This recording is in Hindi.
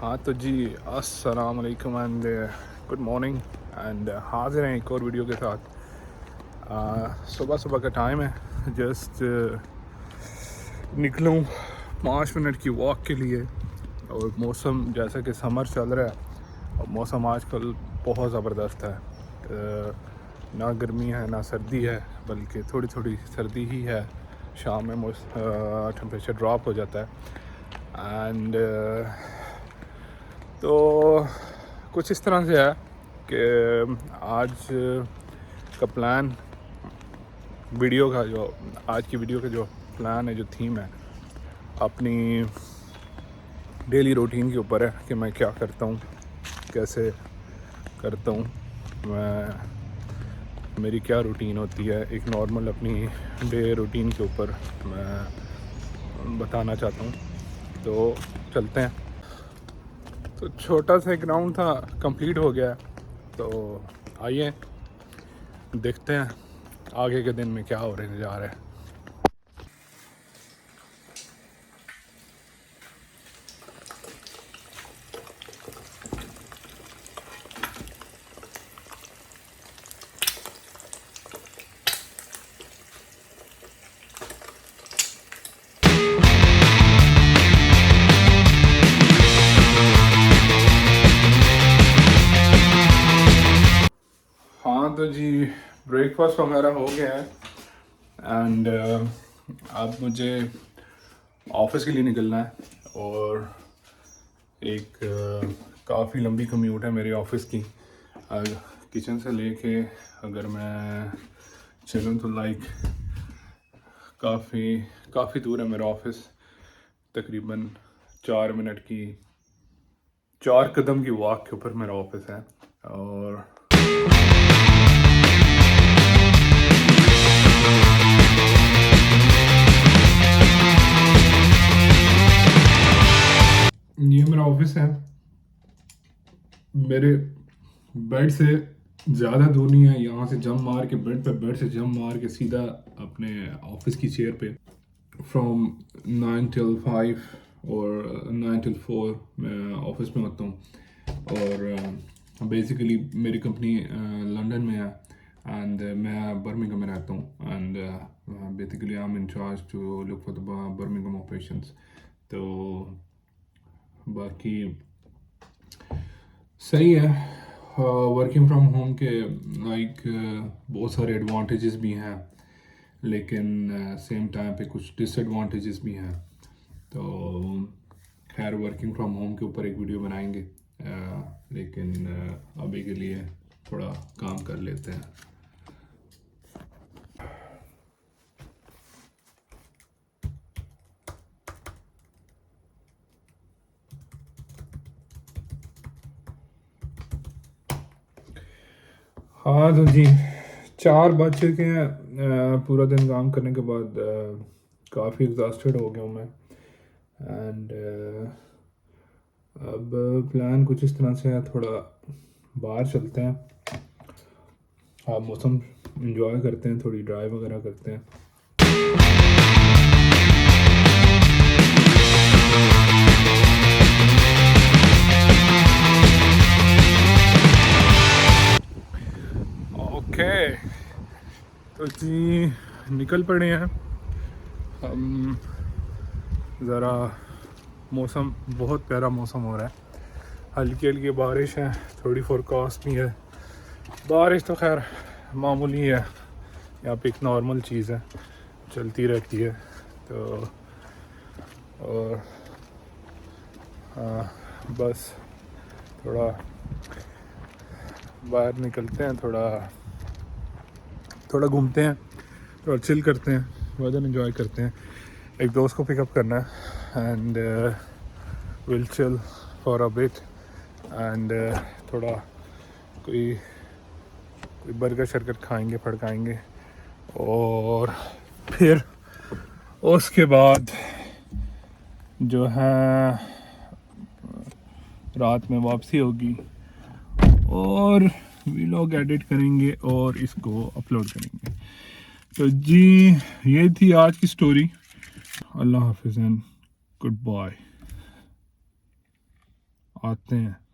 हाँ तो जी, अस्सलाम वालेकुम एंड गुड मॉर्निंग एंड हाजिर हैं एक और वीडियो के साथ। सुबह सुबह का टाइम है, जस्ट निकलूँ 5 मिनट की वॉक के लिए। और मौसम जैसा कि समर चल रहा है और मौसम आजकल बहुत ज़बरदस्त है। ना गर्मी है ना सर्दी है, बल्कि थोड़ी थोड़ी सर्दी ही है। शाम में टेम्परेचर ड्रॉप हो जाता है एंड तो कुछ इस तरह से है कि आज का प्लान, वीडियो का जो आज की वीडियो का जो प्लान है, जो थीम है, अपनी डेली रूटीन के ऊपर है कि मैं क्या करता हूँ, कैसे करता हूँ मैं, मेरी क्या रूटीन होती है। एक नॉर्मल अपनी डे रूटीन के ऊपर मैं बताना चाहता हूँ। तो चलते हैं। तो छोटा सा एक राउंड था, कंप्लीट हो गया। तो आइए देखते हैं आगे के दिन में क्या हो रहे जा रहा है। हाँ तो जी, ब्रेकफास्ट वगैरह हो गया है एंड अब मुझे ऑफिस के लिए निकलना है। और एक काफ़ी लंबी कम्यूट है मेरी ऑफिस की। किचन से लेके अगर मैं चलूँ तो लाइक काफ़ी दूर है मेरा ऑफिस। तकरीबन 4 मिनट की 4 कदम की वॉक के ऊपर मेरा ऑफिस है। और ये मेरा ऑफिस है। मेरे बेड से ज़्यादा दूर नहीं है। यहाँ से जंप मार के बेड से जंप मार के सीधा अपने ऑफिस की चेयर पे फ्रॉम 9 till 5 और 9 till 4 मैं ऑफिस में होता हूँ। और बेसिकली मेरी कंपनी लंदन में है एंड मैं बर्मिंघम में रहता हूँ and basically I am in charge to look for the Birmingham operations. तो बाकी सही है। वर्किंग फ्रॉम होम के लाइक बहुत सारे एडवांटेजेस भी हैं, लेकिन सेम टाइम पे कुछ डिसएडवांटेजेस भी हैं। तो खैर वर्किंग फ्रॉम होम के ऊपर एक वीडियो बनाएंगे, लेकिन अभी के लिए थोड़ा काम कर लेते हैं। हाँ तो जी, 4 बज चुके हैं। पूरा दिन काम करने के बाद काफ़ी एग्जॉस्टेड हो गया हूँ मैं एंड अब प्लान कुछ इस तरह से है, थोड़ा बाहर चलते हैं। आप मौसम इंजॉय करते हैं, थोड़ी ड्राइव वगैरह करते हैं। ओके तो जी निकल पड़े हैं हम। ज़रा मौसम बहुत प्यारा मौसम हो रहा है, हल्की हल्की बारिश है, थोड़ी फोरकास्ट भी है। बारिश तो खैर मामूली है, यहाँ पे एक नॉर्मल चीज़ है, चलती रहती है। तो और बस थोड़ा बाहर निकलते हैं, थोड़ा घूमते हैं, थोड़ा चिल करते हैं, वेदर एंजॉय करते हैं। एक दोस्त को पिकअप करना है and will chill for a bit and थोड़ा कोई बर्गर शर्गर खाएंगे, फड़काएंगे और फिर उसके बाद जो है रात में वापसी होगी और व्लॉग एडिट करेंगे और इसको अपलोड करेंगे। तो जी ये थी आज की स्टोरी। अल्लाह हाफिज़ एंड गुड बाय। आते हैं।